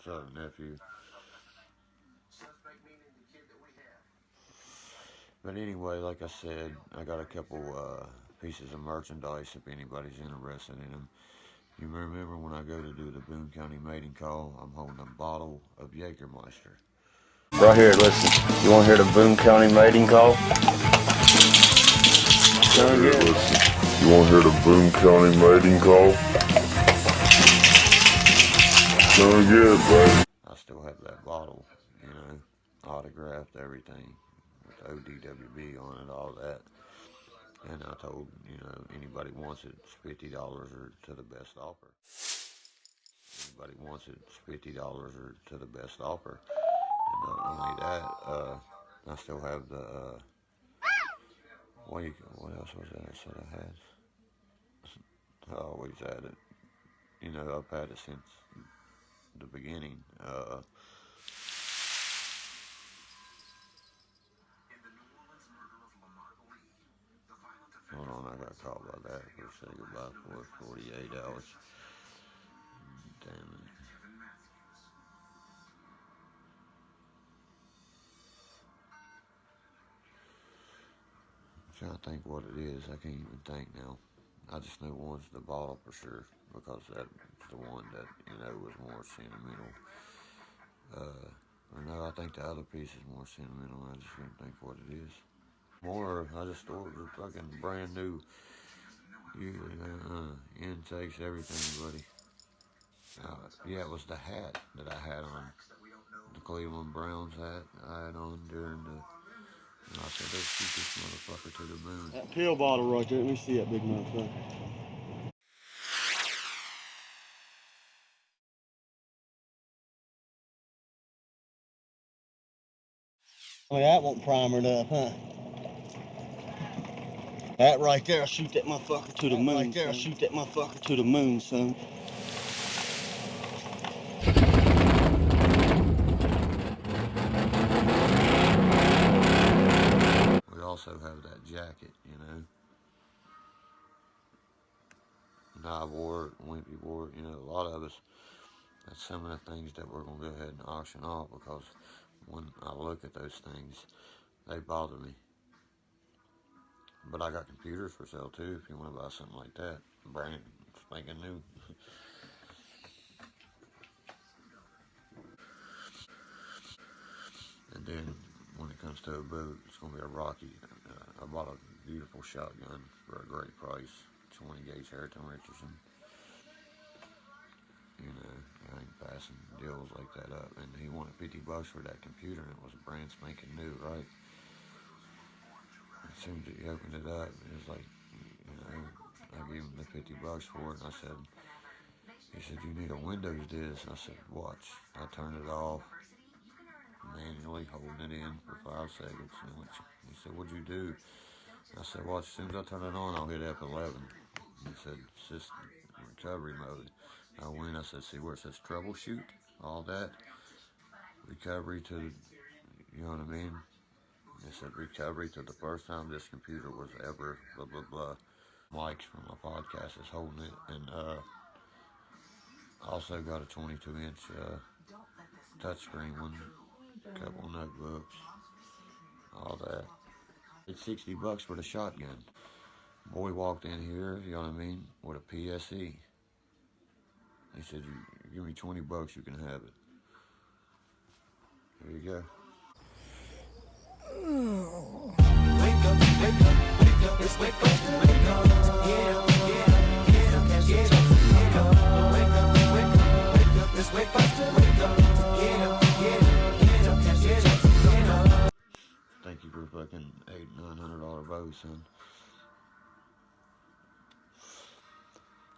What's up, nephew? But anyway, like I said, I got a couple pieces of merchandise if anybody's interested in them. You remember when I go to do the Boone County mating call, I'm holding a bottle of Jägermeister. Right here, listen. You want to hear the Boone County mating call? Right here, listen. You want to hear the Boone County mating call? Sound good, baby. I still have that bottle, you know, autographed, everything, with ODWB on it, all that. And I told, you know, anybody wants it, it's $50 or to the best offer. Anybody wants it, it's $50 or to the best offer. And not only that, I still have the, what else was that I said I had? I always had it. You know, I've had it since the beginning. Hold on, I got caught by that for say goodbye for 48 hours. Damn it. I'm trying to think what it is. I can't even think now. I just know one's the bottle for sure because that's the one that, you know, was more sentimental. Or no, I think the other piece is more sentimental. I just can't think what it is. More, I just ordered fucking brand new intakes, everything, buddy. Yeah, it was the hat that I had on. The Cleveland Browns hat I had on during the... And I said, let's shoot this motherfucker to the moon. That pill bottle right there, let me see that big motherfucker. Oh, that won't primered up, huh? That right there, I'll shoot that motherfucker to the moon. Right there, I'll shoot that motherfucker to the moon, son. We also have that jacket, you know. And I wore it, Wimpy wore it, you know, a lot of us. That's some of the things that we're going to go ahead and auction off because when I look at those things, they bother me. But I got computers for sale too if you want to buy something like that. Brand spanking new. And then when it comes to a boat, it's going to be a Rocky. I bought a beautiful shotgun for a great price. 20 gauge Harrington Richardson. You know, I ain't passing deals like that up. And he wanted $50 for that computer, and it was brand spanking new, right? As soon as he opened it up, it was like, you know, I gave him the $50 for it, and I said, he said, you need a Windows disk. I said, watch. I turned it off, manually holding it in for 5 seconds. And he said, what'd you do? I said, watch, as soon as I turn it on, I'll hit F11. He said, system recovery mode. I went, I said, see where it says troubleshoot? All that. Recovery to, you know what I mean? It said recovery to the first time this computer was ever blah, blah, blah. Mics from my podcast is holding it. And I also got a 22-inch touchscreen one, a couple notebooks, all that. It's $60 for the shotgun. Boy walked in here, you know what I mean, with a PSE. He said, you give me $20, you can have it. Here you go. Wake up, wake up, wake up, it's wake up, wake up, get up, get up, get up, get up, get up, wake up, wake up, wake up, it's wake up, wake up, get up, get up, get up, get up, get up. Thank you for fucking $800-900 bow, son.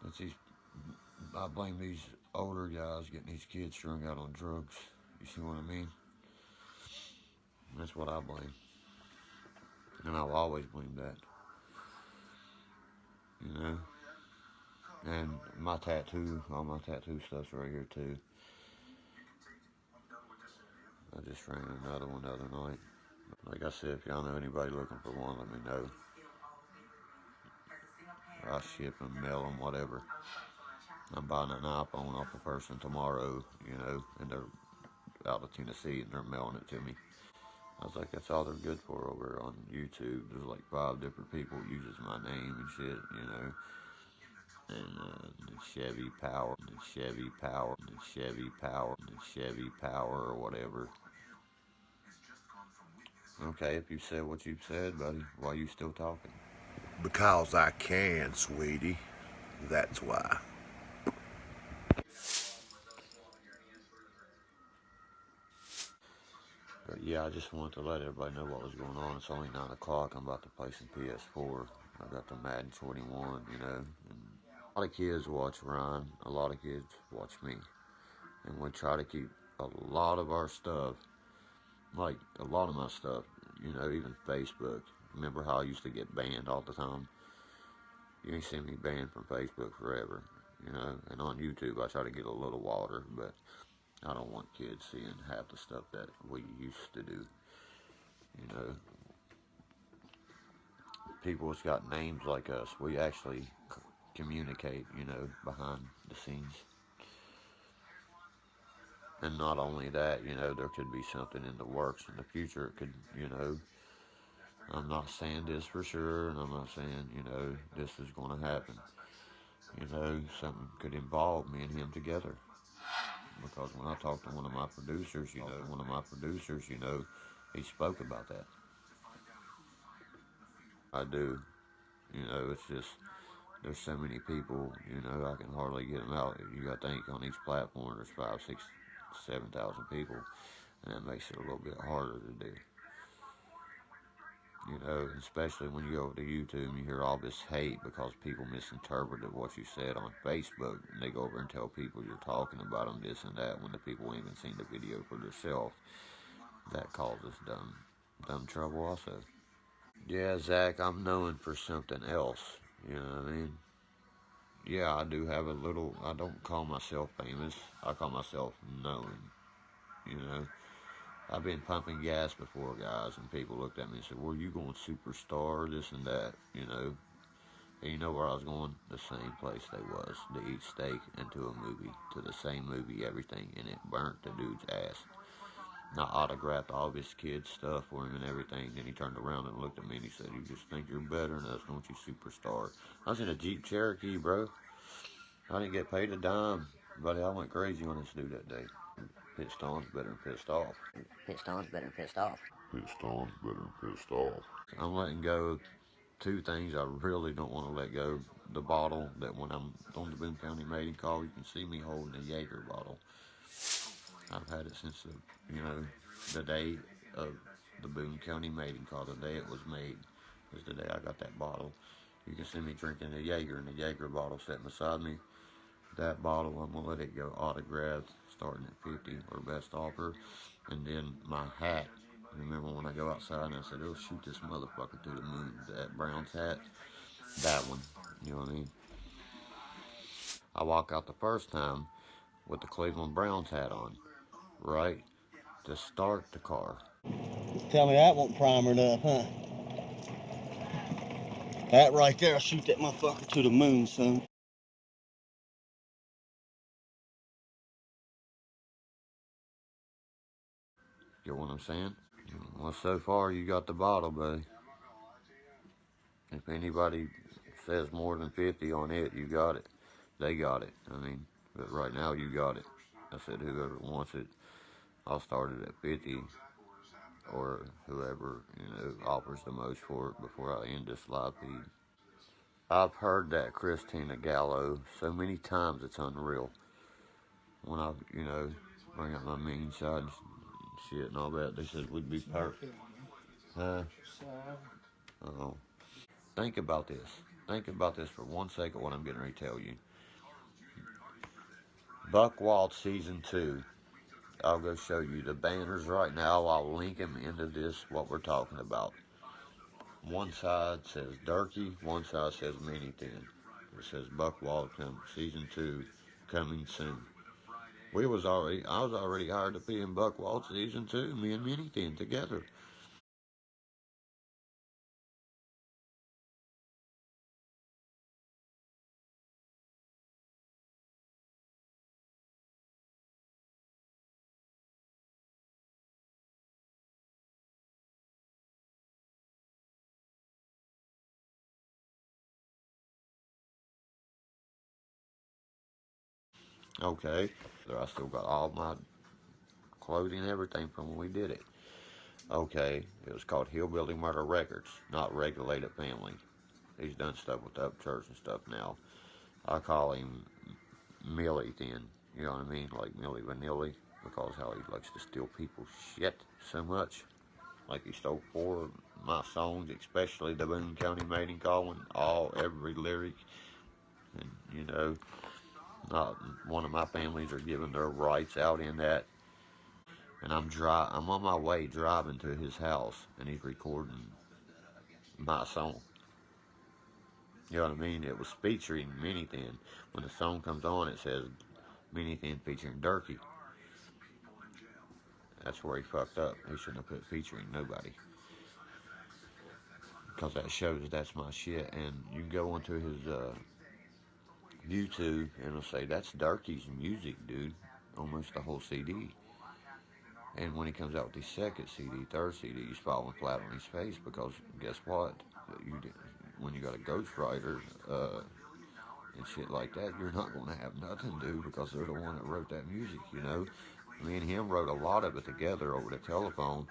That's these, I blame these older guys getting these kids strung out on drugs. You see what I mean? That's what I blame. And I'll always blame that. You know? And my tattoo, all my tattoo stuff's right here too. I just ran another one the other night. Like I said, if y'all know anybody looking for one, let me know. I'll ship them, mail them, whatever. I'm buying an iPhone off a person tomorrow, you know, and they're out of Tennessee and they're mailing it to me. I was like, that's all they're good for over on YouTube. There's like 5 different people uses my name and shit, you know. And Chevy Power, and Chevy Power, and Chevy Power, and Chevy Power, or whatever. Okay, if you said what you've said, buddy, why are you still talking? Because I can, sweetie. That's why. But yeah, I just wanted to let everybody know what was going on. It's only 9 o'clock. I'm about to play some PS4. I got the Madden 21, you know. And a lot of kids watch Ryan. A lot of kids watch me. And we try to keep a lot of our stuff, like a lot of my stuff, you know, even Facebook. Remember how I used to get banned all the time? You ain't seen me banned from Facebook forever, you know. And on YouTube, I try to get a little water, but I don't want kids seeing half the stuff that we used to do, you know. People that's got names like us, we actually communicate, you know, behind the scenes. And not only that, you know, there could be something in the works in the future. It could, you know, I'm not saying this for sure, and I'm not saying, you know, this is going to happen. You know, something could involve me and him together. Because when I talked to one of my producers, you know, he spoke about that. I do. You know, it's just, there's so many people, you know, I can hardly get them out. You got to think on each platform there's 5, 6, 7,000 people, and that makes it a little bit harder to do. You know, especially when you go over to YouTube and you hear all this hate because people misinterpreted what you said on Facebook, and they go over and tell people you're talking about them this and that when the people ain't even seen the video for themselves. That causes dumb trouble also. Yeah, Zach, I'm known for something else. You know what I mean? Yeah, I do have a little, I don't call myself famous. I call myself known. You know? I've been pumping gas before, guys, and people looked at me and said, well, you going superstar, this and that, you know? And you know where I was going? The same place they was, to eat steak and to a movie, to the same movie, everything, and it burnt the dude's ass. And I autographed all his kids' stuff for him and everything. Then he turned around and looked at me and he said, you just think you're better than us, don't you, superstar? I was in a Jeep Cherokee, bro. I didn't get paid a dime, buddy. I went crazy on this dude that day. Pissed on's better than pissed off. Pissed on's better than pissed off. Pissed on's better than pissed off. I'm letting go of 2 things I really don't want to let go. The bottle that when I'm on the Boone County mating call, you can see me holding a Yeager bottle. I've had it since the day of the Boone County mating call. The day it was made was the day I got that bottle. You can see me drinking a Yeager and the Yeager bottle sitting beside me. That bottle, I'm gonna let it go autographed, starting at 50 or best offer. And then my hat. Remember when I go outside and I said, "Oh, shoot this motherfucker to the moon." That Browns hat, that one. You know what I mean? I walk out the first time with the Cleveland Browns hat on, right? To start the car. Tell me that won't primered up, huh? That right there, I'll shoot that motherfucker to the moon, son. You know what I'm saying? Well, so far you got the bottle, buddy. If anybody says more than 50 on it, you got it. They got it. I mean, but right now you got it. I said whoever wants it, I'll start it at 50, or whoever, offers the most for it before I end this live feed. I've heard that Christina Gallo so many times it's unreal. When I, bring up my mean side and shit and all that, they said we'd be perfect. Huh? Oh. Think about this. Think about this for 1 second what I'm getting ready to tell you. Buckwald Season 2. I'll go show you the banners right now. I'll link them into this, what we're talking about. One side says Durkee, one side says Mini Tin. It says Buckwald Season 2 coming soon. I was already hired to be in Buckwald Season 2, me and Mini Tin together. Okay, I still got all my clothing and everything from when we did it. Okay, it was called Hillbilly Murder Records, not Regulated Family. He's done stuff with the Upchurch and stuff now. I call him Millie then, you know what I mean? Like Millie Vanilli, because how he likes to steal people's shit so much. Like he stole 4 of my songs, especially the Boone County Mating Calling, every lyric. And, you know, not one of my families are giving their rights out in that. And I'm on my way driving to his house, and he's recording my song. You know what I mean? It was featuring Mini Thin. When the song comes on, it says Mini Thin featuring Durkee. That's where he fucked up. He shouldn't have put featuring nobody. Because that shows that's my shit. And you can go onto his YouTube and it'll say, that's Durkee's music, dude. Almost the whole CD. And when he comes out with his second CD, third CD, he's falling flat on his face because guess what? When you got a ghostwriter and shit like that, you're not going to have nothing to do because they're the one that wrote that music, you know? Me and him wrote a lot of it together over the telephone.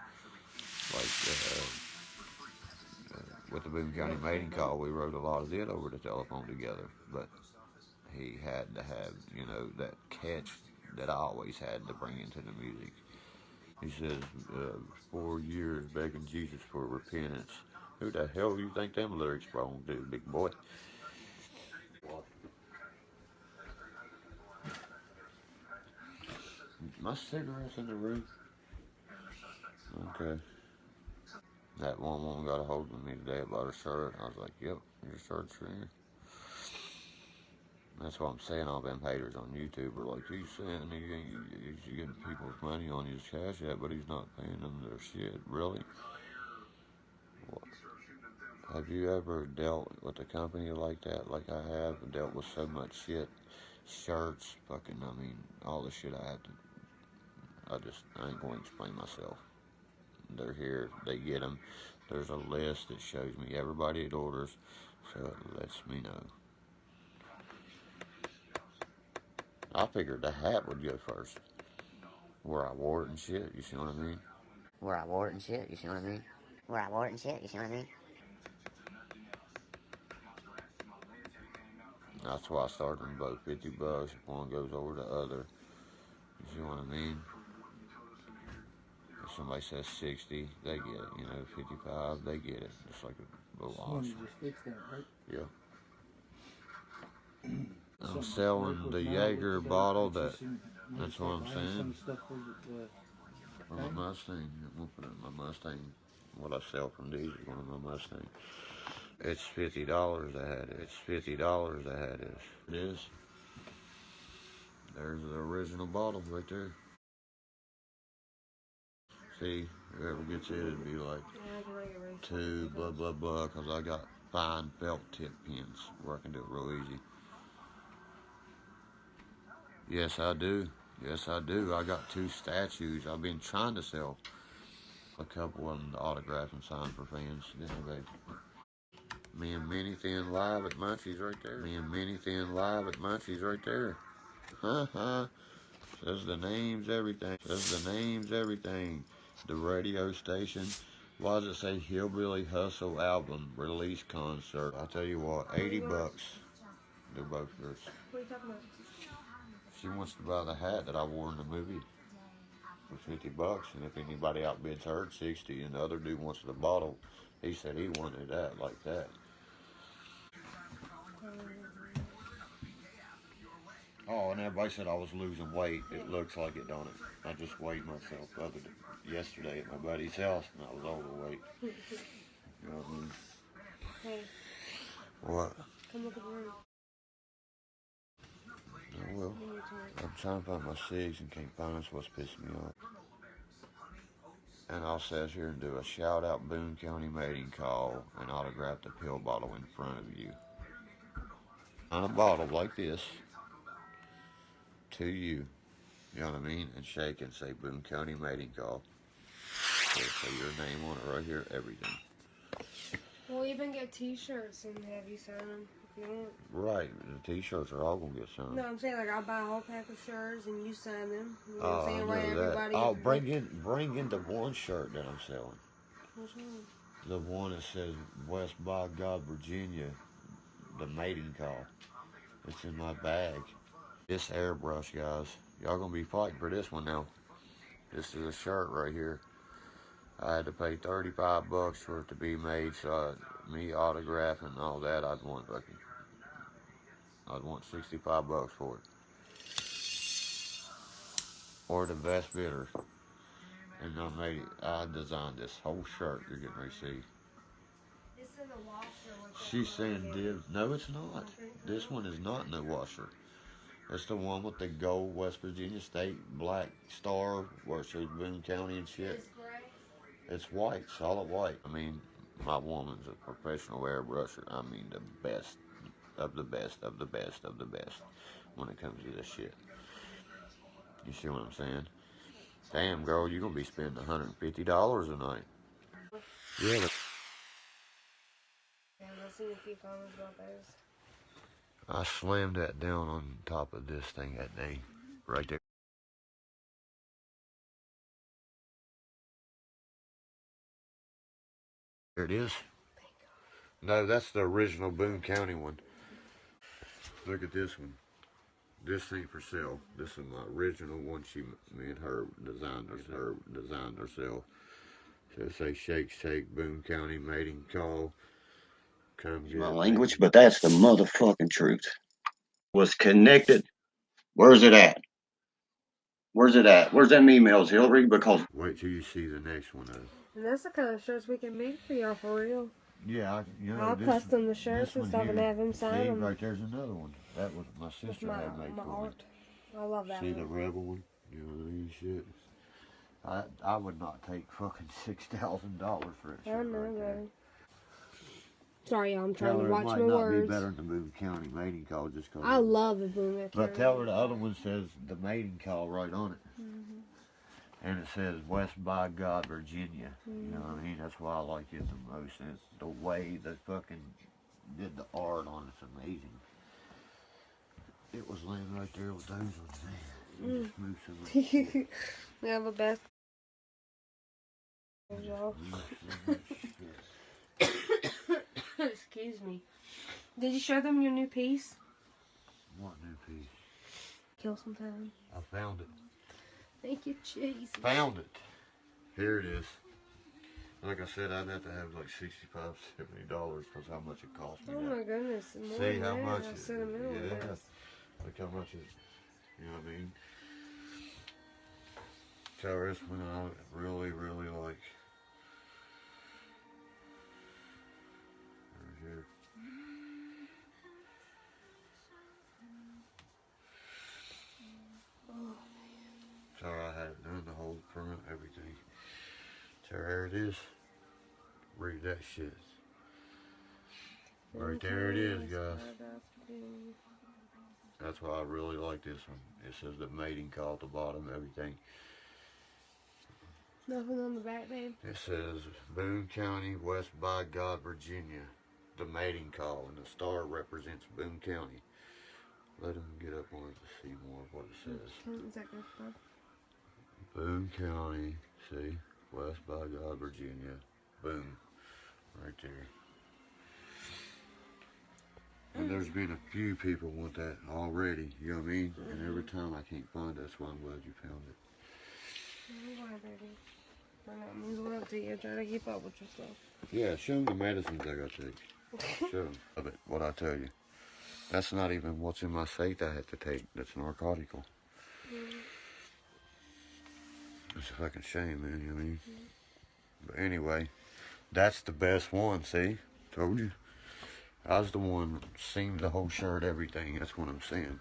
Like, with the Boone County Mating Call, we wrote a lot of it over the telephone together. But he had to have, you know, that catch that I always had to bring into the music. He says, 4 years begging Jesus for repentance. Who the hell you think them lyrics belong to, big boy? My cigarette's in the room. Okay. That one woman got a hold of me today about her shirt. I was like, yep, your shirt's here. That's what I'm saying. All them haters on YouTube are like, he's saying he's getting people's money on his cash app, but he's not paying them their shit. Really? Well, have you ever dealt with a company like that? Like I have, dealt with so much shit. Shirts, fucking, I mean, all the shit I have to. I ain't going to explain myself. They're here, they get them. There's a list that shows me everybody that orders, so it lets me know. I figured the hat would go first. Where I wore it and shit, you see what I mean? Where I wore it and shit, you see what I mean? Where I wore it and shit, you see what I mean? That's why I started them both $50. If one goes over the other, you see what I mean? If somebody says 60, they get it. You know, 55, they get it. Just like a little wash. You just fix that, right? Yeah. I'm selling the Yeager bottle. That's what I'm saying. For my Mustang, I'm gonna put it in my Mustang. What I sell from these is one of my Mustangs. It's $50 I had it. It's $50 I had it. It is. There's the original bottle right there. See, whoever gets it, it'd be like 2 blah blah blah, because I got fine felt tip pins where I can do it real easy. Yes, I do. Yes, I do. I got 2 statues. I've been trying to sell a couple of them to autograph and sign for fans. Anyway, me and Mini Thin live at Munchie's right there. Me and Mini Thin live at Munchie's right there. Ha ha. Says the names, everything. Says the names, everything. The radio station. Why does it say Hillbilly Hustle album release concert? I tell you what, $80. They're both yours. What are you talking about? She wants to buy the hat that I wore in the movie for $50, and if anybody outbids her, 60, and the other dude wants the bottle. He said he wanted that like that. Oh, and everybody said I was losing weight. It looks like it, don't it? I just weighed myself yesterday at my buddy's house, and I was overweight. You know what I mean? Hey. What? Come look at the room. I will. I'm trying to find my cigs and can't find them. That's what's pissing me off. And I'll sit here and do a shout out Boone County Mating Call and autograph the pill bottle in front of you. On a bottle like this to you. You know what I mean? And shake and say Boone County Mating Call. So say your name on it right here, everything. We'll even get t-shirts and have you sign them. if you want. Right, the t-shirts are all gonna get signed. No, I'm saying like I'll buy a whole pack of shirts and you sign them. You know what I'm Oh, saying? I Right, know that. everybody. Oh, bring in the one shirt that I'm selling. Which one? The one that says West by God, Virginia, the mating call. It's in my bag. This airbrush, guys. Y'all gonna be fighting for this one now. This is a shirt right here. I had to pay $35 for it to be made, so me autographing and all that, I'd want 65 bucks for it. Or the best bidder. And I designed this whole shirt you're getting ready to see. It's in the washer. She's saying dibs. No, it's not. This one is not in the washer. It's the one with the gold West Virginia State black star where it shows Boone County and shit. It's gray. It's white, solid white. I mean, my woman's a professional airbrusher. I mean, the best of the best of the best of the best when it comes to this shit. You see what I'm saying? Damn, girl, you're going to be spending $150 a night. Yeah. Yeah, I've seen a few comments about those. I slammed that down on top of this thing that day. Right there. There it is. No, that's the original Boone County one. Look at this one. This ain't for sale. This is my original one. Me and her designed herself. So it say Shake Shake Boone County mating call. Come get My it, language, baby. but that's the motherfucking truth. Was connected. Where's it at? Where's it at? Where's them emails, Hillary? Because Wait till you see the next one though. And that's the kind of shirts we can make for y'all for real. Yeah, I'll custom the shirts and stuff and have him sign see, them. right there's another one. That was my sister had made my for me. art. I love that See one. the rebel one? You know what I mean? Shit. I would not take fucking $6,000 for it. I know, right there. baby. Sorry, y'all, I'm trying Tell to her watch it my might not words. be better than the Boone County mating call just because. I love the Boone County. But tell her the other one says the mating call right on it. And it says West by God, Virginia. You know what I mean? That's why I like it the most. And it's the way they fucking did the art on it's amazing. It was laying right there with those ones, man. Just move so much. We have a best. Y'all. Excuse me. Did you show them your new piece? What new piece? Kill some time. I found it. Thank you, Jesus. Found it. Here it is. Like I said, I'd have to have like $65, $70 because how much it cost me. Oh my goodness. More See than how that. much I it, sentimental yeah. with this. Look how much it, you know what I mean? So this one I really, really like. Right here. So I had it done, the whole front, everything. So there it is. Read that shit. Right there it is, guys. That's why I really like this one. It says the mating call at the bottom, everything. Nothing on the back, babe. It says Boone County, West by God, Virginia. The mating call, and the star represents Boone County. Let him get up on it to see more of what it says. Is that good stuff? Boone County, see? West by God, Virginia. Boom. Right there. And there's been a few people want that already, you know what I mean? And every time I can't find it, that's why I'm glad you found it. Why, baby? I know it means a lot to you. Try to keep up with your stuff. Yeah, show them the medicines I got to take. Show them. Of it, what I tell you. That's not even what's in my safe I have to take. That's narcotical. It's a fucking shame, man, you know what I mean? But anyway, that's the best one, see? Told you. I was the one that seamed the whole shirt, everything. That's what I'm saying.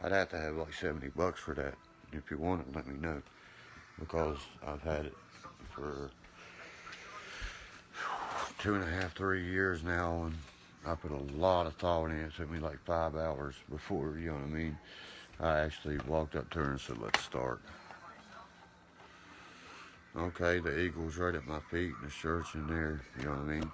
I'd have to have like $70 for that. If you want it, let me know. Because I've had it for 2.5, 3 years now, and I put a lot of thought in it. It took me like 5 hours before, you know what I mean? I actually walked up to her and said, let's start. Okay, the eagle's right at my feet, and the shirt's in there, you know what I mean?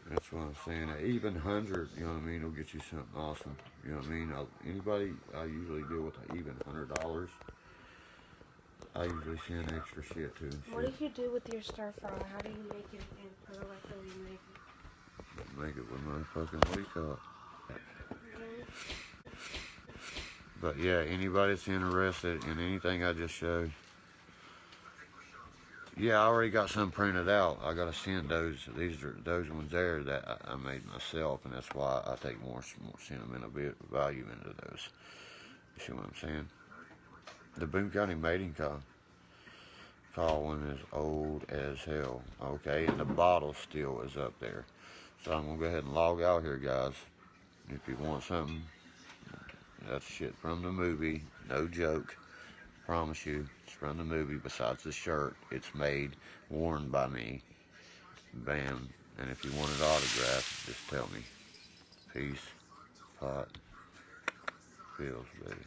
That's what I'm saying. An even 100, you know what I mean, will get you something awesome. You know what I mean? Anybody I usually deal with an even $100, I usually send extra shit to and What shit. do you do with your stir fry? How do you make it again? I don't like the way you make it. Make it with motherfucking, what do you call it? But yeah, anybody that's interested in anything I just showed, yeah, I already got some printed out. I gotta send those. These are those ones there that I made myself, and that's why I take more sentimental value into those. You see what I'm saying? The Boone County mating call one is old as hell. Okay, and the bottle still is up there. So I'm gonna go ahead and log out here, guys. If you want something, that's shit from the movie. No joke. Promise you, it's from the movie. Besides the shirt, it's made, worn by me. Bam. And if you want it autographed, just tell me. Peace. Pot. Feels, baby.